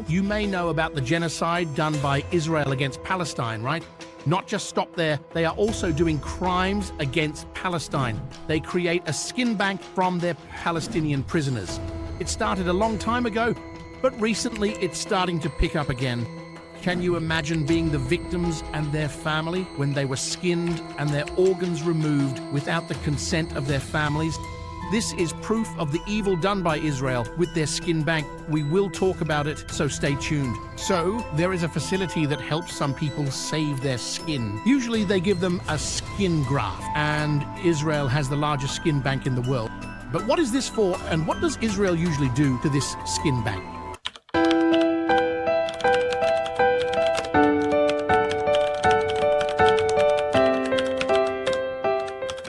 You may know about the genocide done by Israel against Palestine, right? Not just stop there, they are also doing crimes against Palestine. They create a skin bank from their Palestinian prisoners. It started a long time ago, but recently it's starting to pick up again. Can you imagine being the victims and their family when they were skinned and their organs removed without the consent of their families? This is proof of the evil done by Israel with their skin bank. We will talk about it, so stay tuned. So, there is a facility that helps some people save their skin. Usually they give them a skin graft, and Israel has the largest skin bank in the world. But what is this for, and what does Israel usually do to this skin bank?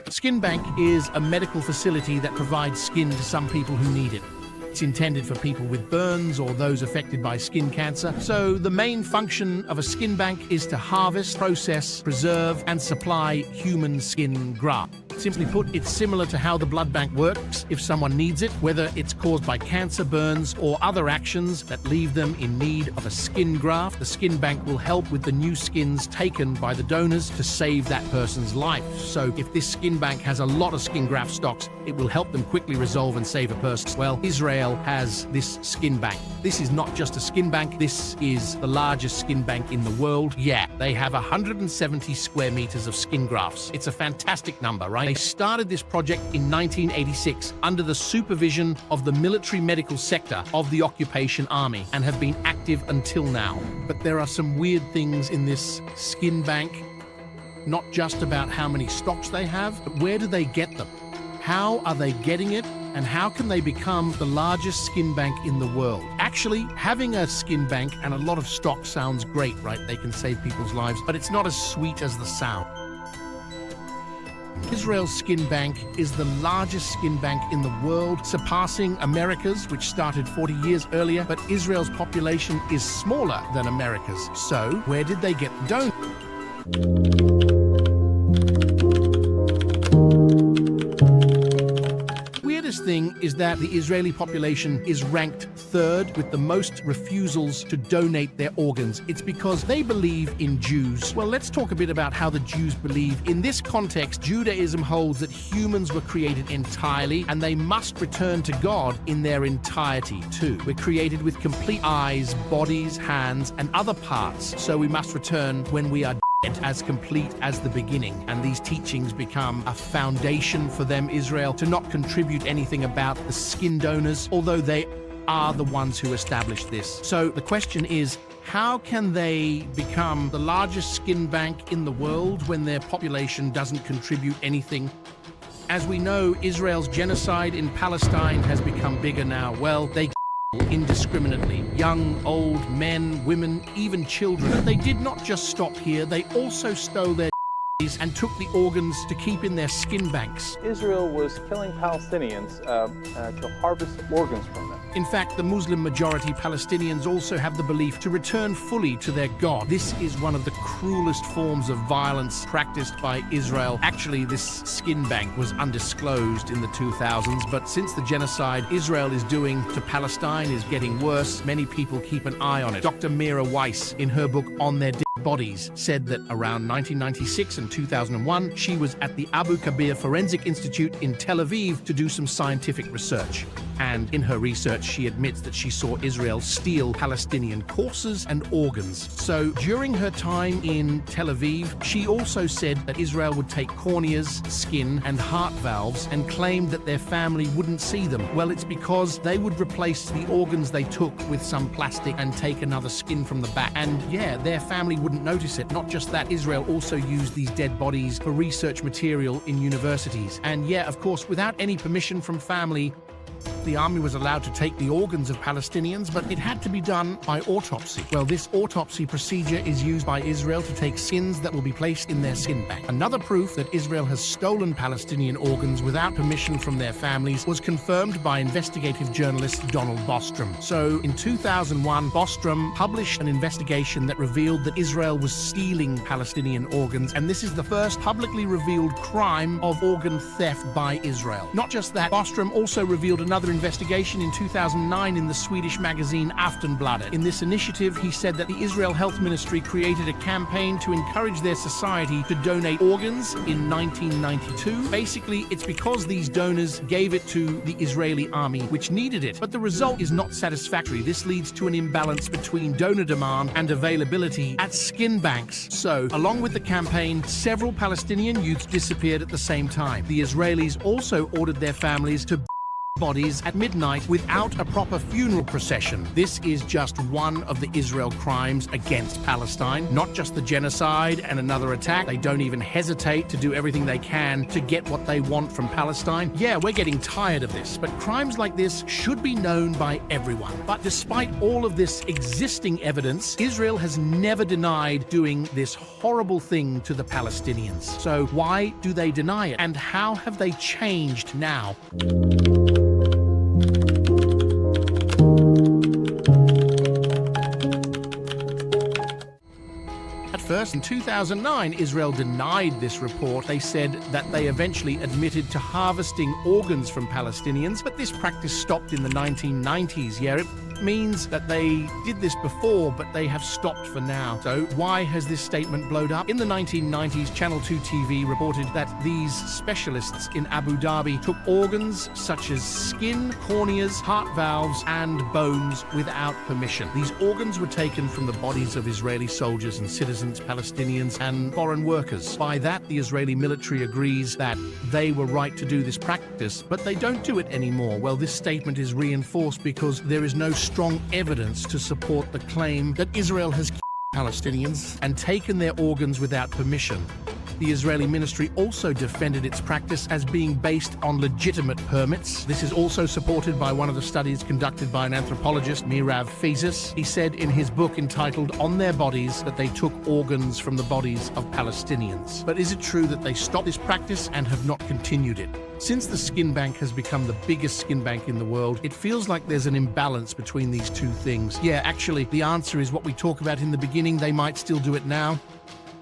Skin bank is a medical facility that provides skin to some people who need it. It's intended for people with burns or those affected by skin cancer. So the main function of a skin bank is to harvest, process, preserve, and supply human skin graft. Simply put, it's similar to how the blood bank works if someone needs it, whether it's caused by cancer, burns, or other actions that leave them in need of a skin graft. The skin bank will help with the new skins taken by the donors to save that person's life. So if this skin bank has a lot of skin graft stocks, it will help them quickly resolve and save a person. Well, Israel has this skin bank. This is not just a skin bank, this is the largest skin bank in the world. Yeah, they have 170 square meters of skin grafts. It's a fantastic number, right? They started this project in 1986 under the supervision of the military medical sector of the occupation army and have been active until now. But there are some weird things in this skin bank, not just about how many stocks they have, but where do they get them? How are they getting it? And how can they become the largest skin bank in the world? Actually, having a skin bank and a lot of stock sounds great, right? They can save people's lives, but it's not as sweet as the sound. Israel's skin bank is the largest skin bank in the world, surpassing America's, which started 40 years earlier, but Israel's population is smaller than America's. So, where did they get the donors? Thing is that the Israeli population is ranked third with the most refusals to donate their organs. It's because they believe in Jews. Well, let's talk a bit about how the Jews believe. In this context, Judaism holds that humans were created entirely and they must return to God in their entirety too. We're created with complete eyes, bodies, hands, and other parts, so we must return when we are as complete as the beginning. And these teachings become a foundation for them, Israel, to not contribute anything about the skin donors, although they are the ones who established this. So the question is, how can they become the largest skin bank in the world when their population doesn't contribute anything? As we know, Israel's genocide in Palestine has become bigger now. Well, they indiscriminately, young, old, men, women, even children. But they did not just stop here, they also stole their and took the organs to keep in their skin banks. Israel was killing Palestinians to harvest organs from them. In fact, the Muslim majority Palestinians also have the belief to return fully to their God. This is one of the cruelest forms of violence practiced by Israel. Actually, this skin bank was undisclosed in the 2000s, but since the genocide Israel is doing to Palestine is getting worse, many people keep an eye on it. Dr. Mira Weiss, in her book On Their Bodies, said that around 1996 and 2001, she was at the Abu Kabir Forensic Institute in Tel Aviv to do some scientific research. And in her research, she admits that she saw Israel steal Palestinian corpses and organs. So during her time in Tel Aviv, she also said that Israel would take corneas, skin, and heart valves and claimed that their family wouldn't see them. Well, it's because they would replace the organs they took with some plastic and take another skin from the back. And yeah, their family wouldn't notice it. Not just that, Israel also used these dead bodies for research material in universities. And yeah, of course, without any permission from family, the army was allowed to take the organs of Palestinians, but it had to be done by autopsy. Well, this autopsy procedure is used by Israel to take skins that will be placed in their skin bank. Another proof that Israel has stolen Palestinian organs without permission from their families was confirmed by investigative journalist Donald Bostrom. So, in 2001, Bostrom published an investigation that revealed that Israel was stealing Palestinian organs, and this is the first publicly revealed crime of organ theft by Israel. Not just that, Bostrom also revealed another investigation in 2009 in the Swedish magazine Aftonbladet. In this initiative, he said that the Israel Health Ministry created a campaign to encourage their society to donate organs in 1992. Basically, it's because these donors gave it to the Israeli army, which needed it. But the result is not satisfactory. This leads to an imbalance between donor demand and availability at skin banks. So, along with the campaign, several Palestinian youths disappeared at the same time. The Israelis also ordered their families to bodies at midnight without a proper funeral procession. This is just one of the Israel crimes against Palestine, not just the genocide and another attack. They don't even hesitate to do everything they can to get what they want from Palestine. Yeah, we're getting tired of this, but crimes like this should be known by everyone. But despite all of this existing evidence, Israel has never denied doing this horrible thing to the Palestinians. So why do they deny it? And how have they changed now? First, in 2009, Israel denied this report. They said that they eventually admitted to harvesting organs from Palestinians, but this practice stopped in the 1990s. Yeah, it means that they did this before, but they have stopped for now. So why has this statement blown up? In the 1990s, Channel 2 TV reported that these specialists in Abu Dhabi took organs such as skin, corneas, heart valves, and bones without permission. These organs were taken from the bodies of Israeli soldiers and citizens, Palestinians, and foreign workers. By that, the Israeli military agrees that they were right to do this practice, but they don't do it anymore. Well, this statement is reinforced because there is no strong evidence to support the claim that Israel has killed Palestinians and taken their organs without permission. The Israeli ministry also defended its practice as being based on legitimate permits. This is also supported by one of the studies conducted by an anthropologist, Mirav Fezis. He said in his book entitled On Their Bodies that they took organs from the bodies of Palestinians. But is it true that they stopped this practice and have not continued it? Since the skin bank has become the biggest skin bank in the world, it feels like there's an imbalance between these two things. Yeah, actually, the answer is what we talk about in the beginning. They might still do it now.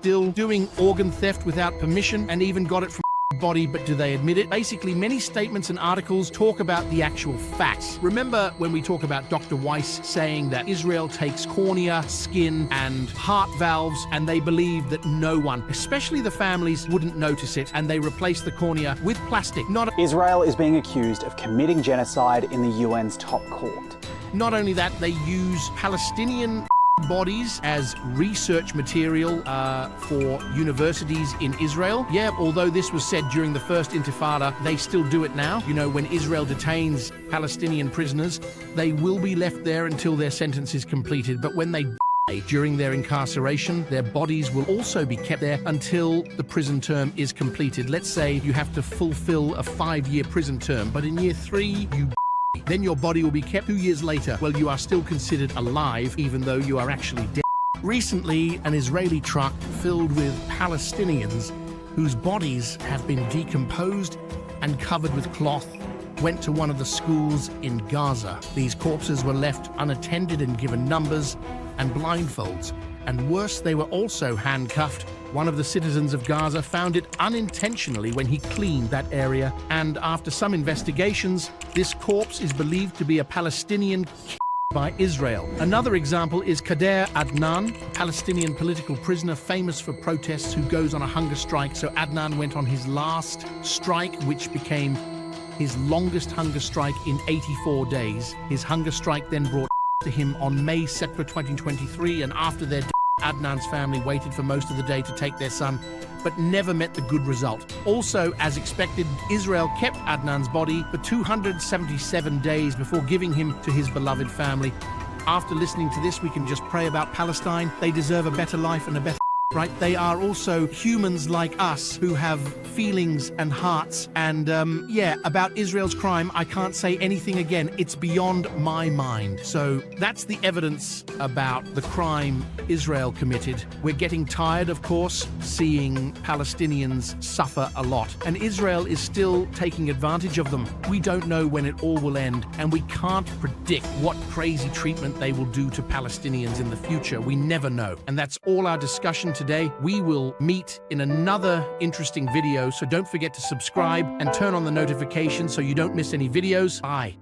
Still doing organ theft without permission, and even got it from body, but do they admit it? Basically, many statements and articles talk about the actual facts. Remember when we talk about Dr. Weiss saying that Israel takes cornea, skin, and heart valves, and they believe that no one, especially the families, wouldn't notice it, and they replace the cornea with plastic. Israel is being accused of committing genocide in the UN's top court. Not only that, they use Palestinian bodies as research material for universities in Israel. Yeah, although this was said during the first Intifada, they still do it now. You know, when Israel detains Palestinian prisoners, they will be left there until their sentence is completed. But when they die during their incarceration, their bodies will also be kept there until the prison term is completed. Let's say you have to fulfill a 5-year prison term, but in year 3, you then your body will be kept 2 years later. Well, you are still considered alive, even though you are actually dead. Recently, an Israeli truck filled with Palestinians whose bodies have been decomposed and covered with cloth went to one of the schools in Gaza. These corpses were left unattended and given numbers and blindfolds. And worse, they were also handcuffed. One of the citizens of Gaza found it unintentionally when he cleaned that area, and after some investigations, this corpse is believed to be a Palestinian by Israel. Another example is Kader Adnan, a Palestinian political prisoner famous for protests who goes on a hunger strike. So Adnan went on his last strike, which became his longest hunger strike in 84 days. His hunger strike then brought to him on May 2nd, 2023, and after their death, Adnan's family waited for most of the day to take their son, but never met the good result. Also, as expected, Israel kept Adnan's body for 277 days before giving him to his beloved family. After listening to this, we can just pray about Palestine. They deserve a better life and a better right? They are also humans like us who have feelings and hearts. And yeah, about Israel's crime, I can't say anything again. It's beyond my mind. So that's the evidence about the crime Israel committed. We're getting tired, of course, seeing Palestinians suffer a lot. And Israel is still taking advantage of them. We don't know when it all will end, and we can't predict what crazy treatment they will do to Palestinians in the future. We never know. And that's all our discussion today. We will meet in another interesting video, so don't forget to subscribe and turn on the notifications so you don't miss any videos. Bye.